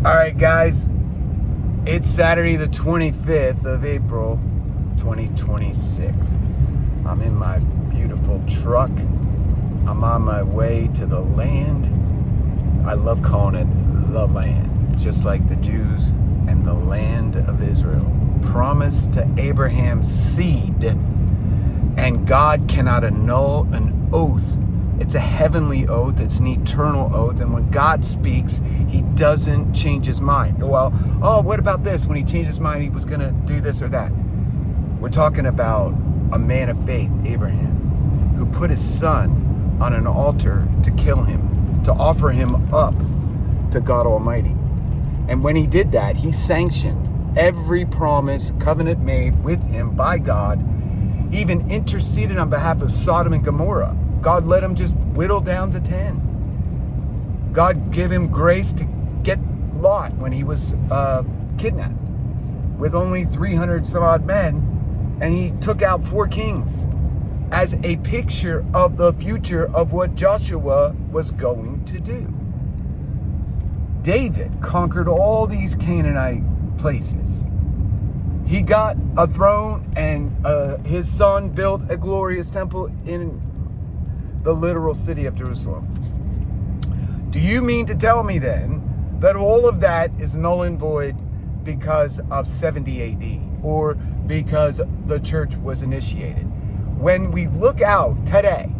All right, guys, it's Saturday the 25th of April, 2026. I'm in my beautiful truck. I'm on my way to the land. I love calling it the land, just like the Jews and the land of Israel. Promised to Abraham's seed, and God cannot annul an oath. It's a heavenly oath. It's an eternal oath. And when God speaks, he doesn't change his mind. Well, what about this? When he changed his mind, he was going to do this or that. We're talking about a man of faith, Abraham, who put his son on an altar to kill him, to offer him up to God Almighty. And when he did that, he sanctioned every promise, covenant made with him by God. He even interceded on behalf of Sodom and Gomorrah. God let him just whittle down to 10. God gave him grace to get Lot when he was kidnapped with only 300 some odd men, and he took out 4 kings as a picture of the future of what Joshua was going to do. David conquered all these Canaanite places. He got a throne, and his son built a glorious temple in the literal city of Jerusalem. Do you mean to tell me then that all of that is null and void because of 70 AD or because the church was initiated? When we look out today,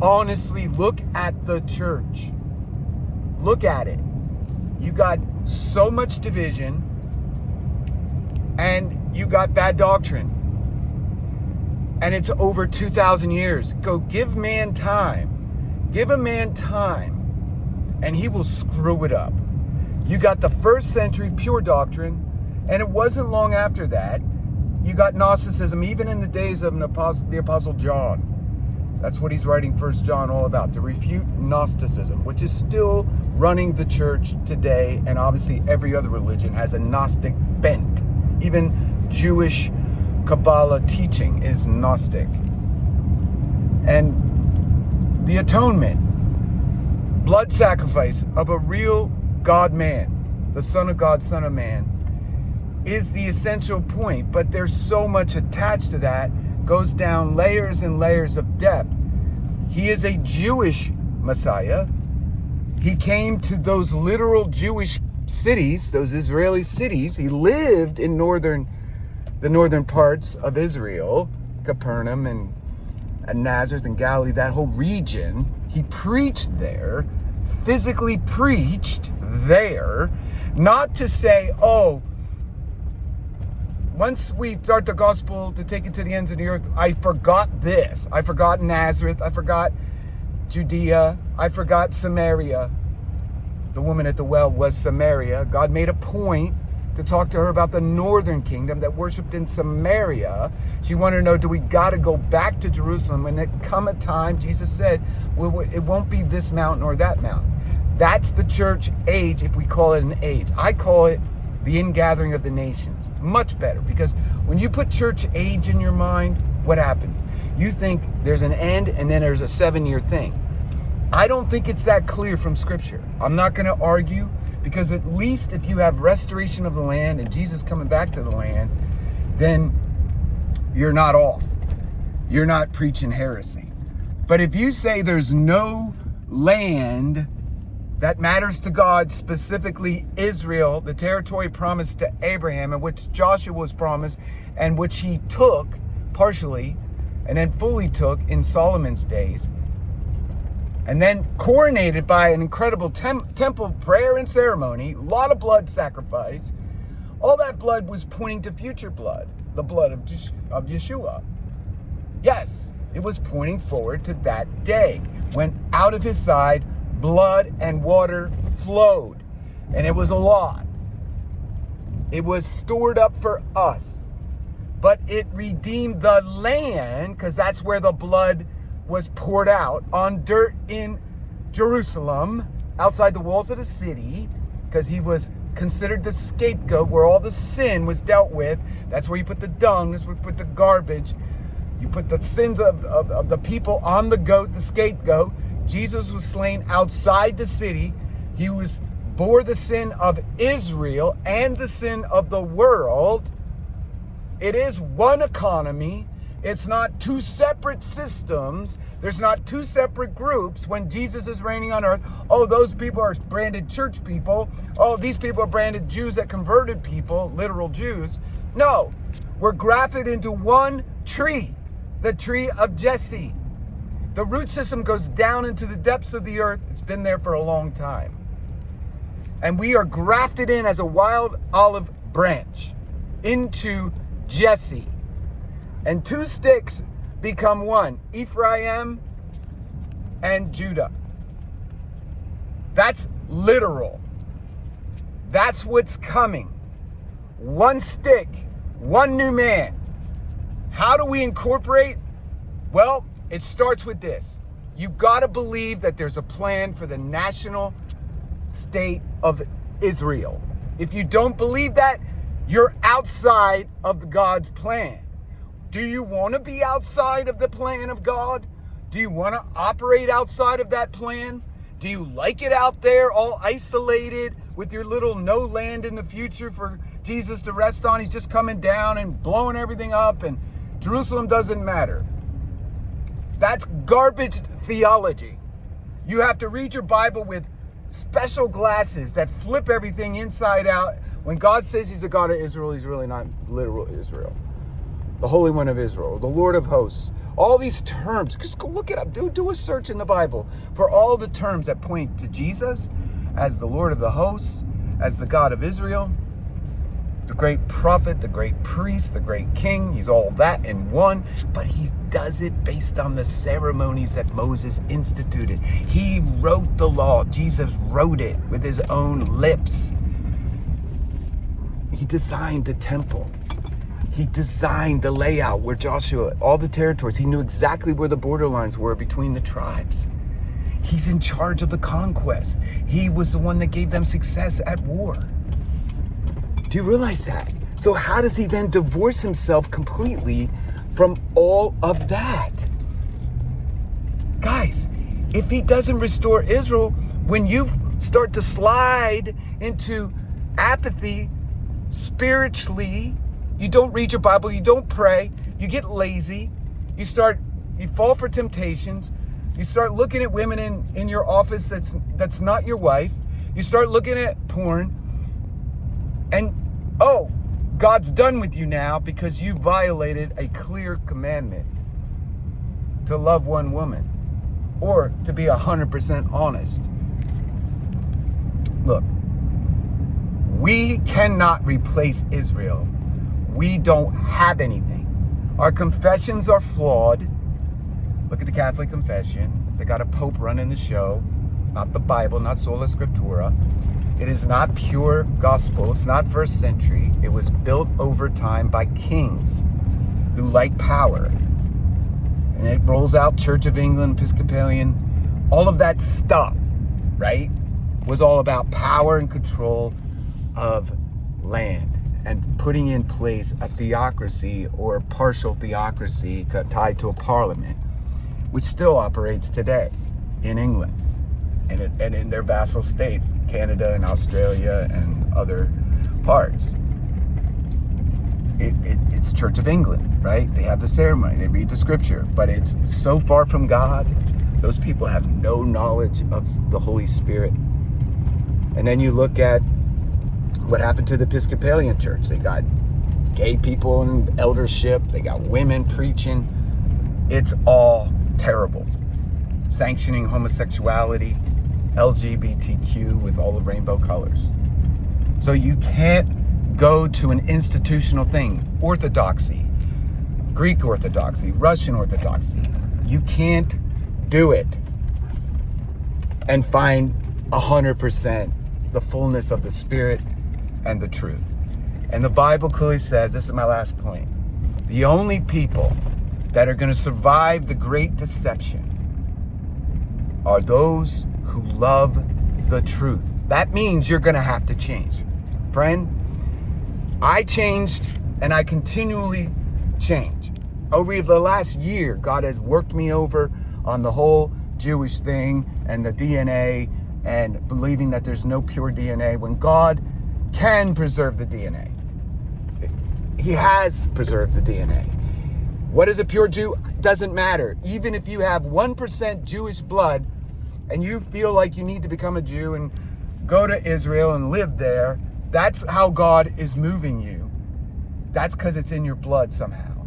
honestly, look at the church. Look at it. You got so much division, and you got bad doctrine. And it's over 2,000 years. Go give man time. Give a man time, and he will screw it up. You got the first century pure doctrine, and it wasn't long after that you got Gnosticism, even in the days of the Apostle John. That's what he's writing 1 John all about, to refute Gnosticism, which is still running the church today, and obviously every other religion has a Gnostic bent. Even Jewish Kabbalah teaching is Gnostic. And the atonement, blood sacrifice of a real God-man, the Son of God, Son of Man, is the essential point. But there's so much attached to that, goes down layers and layers of depth. He is a Jewish Messiah. He came to those literal Jewish cities, those Israeli cities. He lived in the northern parts of Israel, Capernaum and Nazareth and Galilee, that whole region. He preached there, physically preached there, not to say, once we start the gospel to take it to the ends of the earth, I forgot this. I forgot Nazareth. I forgot Judea. I forgot Samaria. The woman at the well was Samaria. God made a point to talk to her about the northern kingdom that worshiped in Samaria. She wanted to know, do we got to go back to Jerusalem? When there come a time, Jesus said, well, it won't be this mountain or that mountain. That's the church age, if we call it an age. I call it the ingathering of the nations. Much better, because when you put church age in your mind, what happens? You think there's an end and then there's a 7-year thing. I don't think it's that clear from Scripture. I'm not going to argue, because at least if you have restoration of the land and Jesus coming back to the land, then you're not off. You're not preaching heresy. But if you say there's no land that matters to God, specifically Israel, the territory promised to Abraham, and which Joshua was promised, and which he took partially and then fully took in Solomon's days, and then coronated by an incredible temple prayer and ceremony, a lot of blood sacrifice. All that blood was pointing to future blood, the blood of Yeshua. Yes, it was pointing forward to that day when out of his side blood and water flowed. And it was a lot. It was stored up for us. But it redeemed the land, because that's where the blood was poured out on dirt in Jerusalem, outside the walls of the city, because he was considered the scapegoat where all the sin was dealt with. That's where you put the dung, that's where you put the garbage. You put the sins of the people on the goat, the scapegoat. Jesus was slain outside the city. He was bore the sin of Israel and the sin of the world. It is one economy. It's not two separate systems. There's not two separate groups when Jesus is reigning on earth. Oh, those people are branded church people. Oh, these people are branded Jews that converted people, literal Jews. No, we're grafted into one tree, the tree of Jesse. The root system goes down into the depths of the earth. It's been there for a long time. And we are grafted in as a wild olive branch into Jesse. And two sticks become one, Ephraim and Judah. That's literal. That's what's coming. One stick, one new man. How do we incorporate? Well, it starts with this. You've got to believe that there's a plan for the national state of Israel. If you don't believe that, you're outside of God's plan. Do you want to be outside of the plan of God? Do you want to operate outside of that plan? Do you like it out there all isolated with your little no land in the future for Jesus to rest on? He's just coming down and blowing everything up and Jerusalem doesn't matter. That's garbage theology. You have to read your Bible with special glasses that flip everything inside out. When God says he's the God of Israel, he's really not literal Israel. The Holy One of Israel, the Lord of hosts. All these terms, just go look it up. Do a search in the Bible for all the terms that point to Jesus as the Lord of the hosts, as the God of Israel, the great prophet, the great priest, the great king. He's all that in one, but he does it based on the ceremonies that Moses instituted. He wrote the law. Jesus wrote it with his own lips. He designed the temple. He designed the layout where Joshua, all the territories, he knew exactly where the borderlines were between the tribes. He's in charge of the conquest. He was the one that gave them success at war. Do you realize that? So how does he then divorce himself completely from all of that? Guys, if he doesn't restore Israel, when you start to slide into apathy spiritually, you don't read your Bible, you don't pray, you get lazy, you fall for temptations, you start looking at women in your office that's not your wife, you start looking at porn, and oh, God's done with you now because you violated a clear commandment to love one woman, or to be 100% honest. Look, we cannot replace Israel. We don't have anything. Our confessions are flawed. Look at the Catholic confession. They got a pope running the show, not the Bible, not sola scriptura. It is not pure gospel. It's not first century. It was built over time by kings who like power. And it rolls out Church of England, Episcopalian, all of that stuff, right? Was all about power and control of land and putting in place a theocracy or partial theocracy tied to a parliament, which still operates today in England and in their vassal states, Canada and Australia and other parts. It's Church of England, right? They have the ceremony, they read the scripture, but it's so far from God. Those people have no knowledge of the Holy Spirit. And then you look at what happened to the Episcopalian Church. They got gay people in eldership. They got women preaching. It's all terrible. Sanctioning homosexuality, LGBTQ with all the rainbow colors. So you can't go to an institutional thing, Orthodoxy, Greek Orthodoxy, Russian Orthodoxy. You can't do it and find 100% the fullness of the Spirit and the truth. And the Bible clearly says, this is my last point, the only people that are going to survive the great deception are those who love the truth. That means you're going to have to change. Friend, I changed and I continually change. Over the last year, God has worked me over on the whole Jewish thing and the DNA and believing that there's no pure DNA when God can preserve the DNA. He has preserved the DNA. What is a pure Jew? Doesn't matter. Even if you have 1% Jewish blood and you feel like you need to become a Jew and go to Israel and live there, that's how God is moving you. That's because it's in your blood somehow.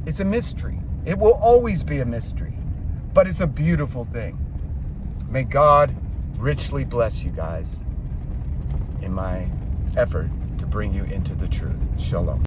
It's a mystery. It will always be a mystery, but it's a beautiful thing. May God richly bless you guys in my effort to bring you into the truth. Shalom.